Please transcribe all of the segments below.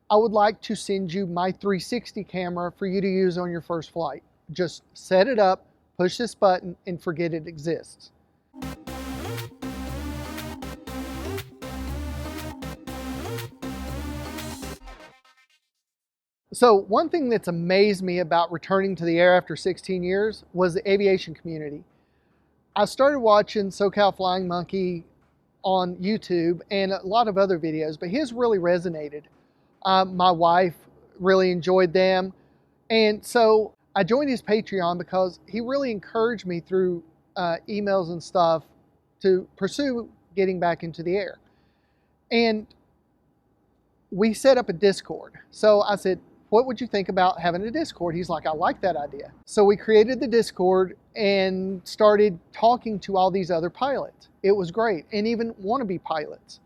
I would like to send you my 360 camera for you to use on your first flight. Just set it up, push this button, and forget it exists. So one thing that's amazed me about returning to the air after 16 years was the aviation community. I started watching SoCal Flying Monkey on YouTube and a lot of other videos, but his really resonated. My wife really enjoyed them. And so I joined his Patreon because he really encouraged me through emails and stuff to pursue getting back into the air. And we set up a Discord. So I said, what would you think about having a Discord? He's like, I like that idea. So we created the Discord and started talking to all these other pilots. It was great, and even wannabe pilots.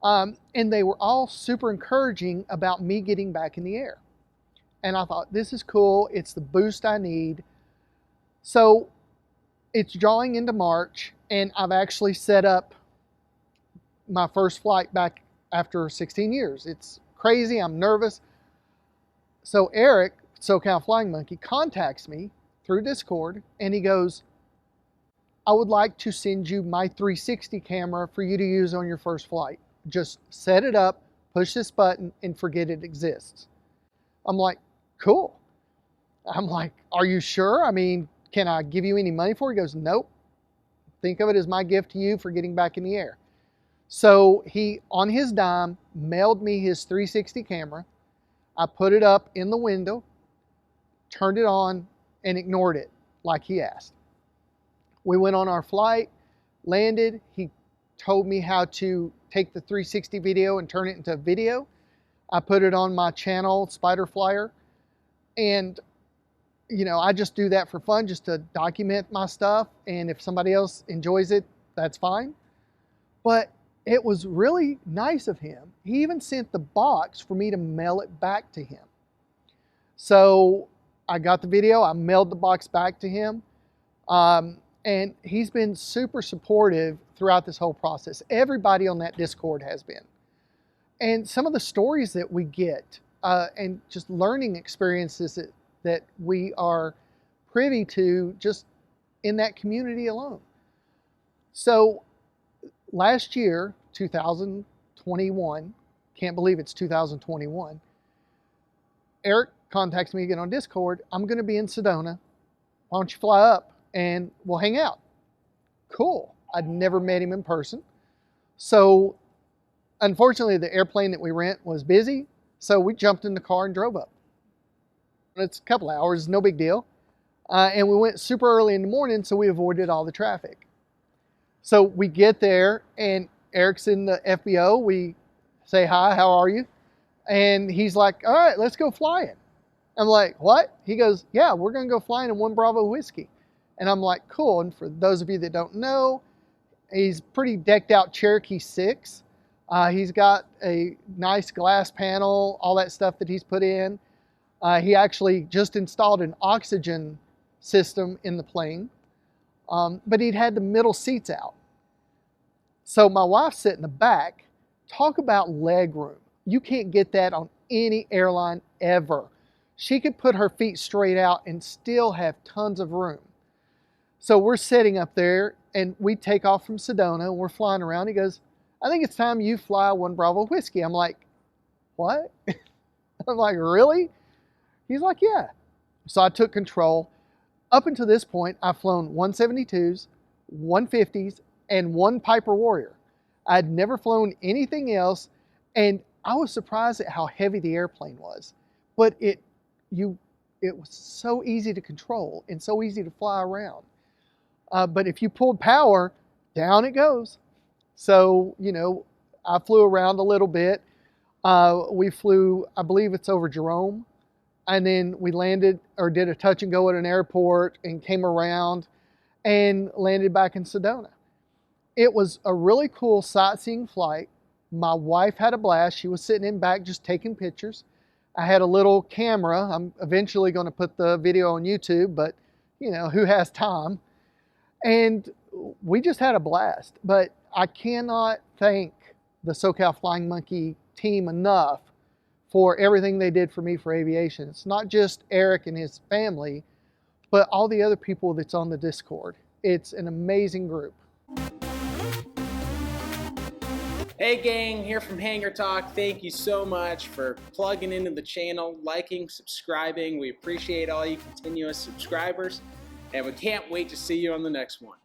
And they were all super encouraging about me getting back in the air. And I thought, this is cool. It's the boost I need. So it's drawing into March, and I've actually set up my first flight back after 16 years. It's crazy. I'm nervous. So Eric, SoCal Flying Monkey, contacts me through Discord, and he goes, I would like to send you my 360 camera for you to use on your first flight. Just set it up, push this button, and forget it exists. I'm like, cool. I'm like, are you sure? I mean, can I give you any money for it? He goes, nope. Think of it as my gift to you for getting back in the air. So he, on his dime, mailed me his 360 camera. I put it up in the window, turned it on, and ignored it like he asked. We went on our flight, landed. He told me how to take the 360 video and turn it into a video. I put it on my channel, Spider Flyer, and I just do that for fun, just to document my stuff, and if somebody else enjoys it, that's fine. But it was really nice of him. He even sent the box for me to mail it back to him. So I got the video, I mailed the box back to him, and he's been super supportive throughout this whole process. Everybody on that Discord has been. And some of the stories that we get, and just learning experiences that we are privy to just in that community alone. So last year, 2021, can't believe it's 2021, Eric contacts me again on Discord. I'm going to be in Sedona. Why don't you fly up and we'll hang out? Cool. I'd never met him in person. So unfortunately, the airplane that we rent was busy. So we jumped in the car and drove up. It's a couple hours, no big deal. And we went super early in the morning, so we avoided all the traffic. So we get there, and Eric's in the FBO. We say, hi, how are you? And he's like, all right, let's go flying. I'm like, what? He goes, yeah, we're going to go flying in 1 Bravo Whiskey. And I'm like, cool. And for those of you that don't know, he's pretty decked out Cherokee 6. He's got a nice glass panel, all that stuff that he's put in. He actually just installed an oxygen system in the plane. But he'd had the middle seats out. So my wife sat in the back. Talk about leg room. You can't get that on any airline ever. She could put her feet straight out and still have tons of room. So we're sitting up there, and we take off from Sedona, and we're flying around. He goes, I think it's time you fly 1 Bravo Whiskey. I'm like, what? I'm like, really? He's like, yeah. So I took control. Up until this point, I've flown 172s, 150s, and 1 Piper Warrior. I'd never flown anything else, and I was surprised at how heavy the airplane was. But it was so easy to control and so easy to fly around. But if you pulled power, down it goes. So, I flew around a little bit. We flew, I believe it's over Jerome. And then we landed or did a touch and go at an airport and came around and landed back in Sedona. It was a really cool sightseeing flight. My wife had a blast. She was sitting in back just taking pictures. I had a little camera. I'm eventually going to put the video on YouTube, but who has time? And we just had a blast. But I cannot thank the SoCal Flying Monkey team enough for everything they did for me for aviation. It's not just Eric and his family, but all the other people that's on the Discord. It's an amazing group. Hey gang, here from Hangar Talk. Thank you so much for plugging into the channel, liking, subscribing. We appreciate all you continuous subscribers, and we can't wait to see you on the next one.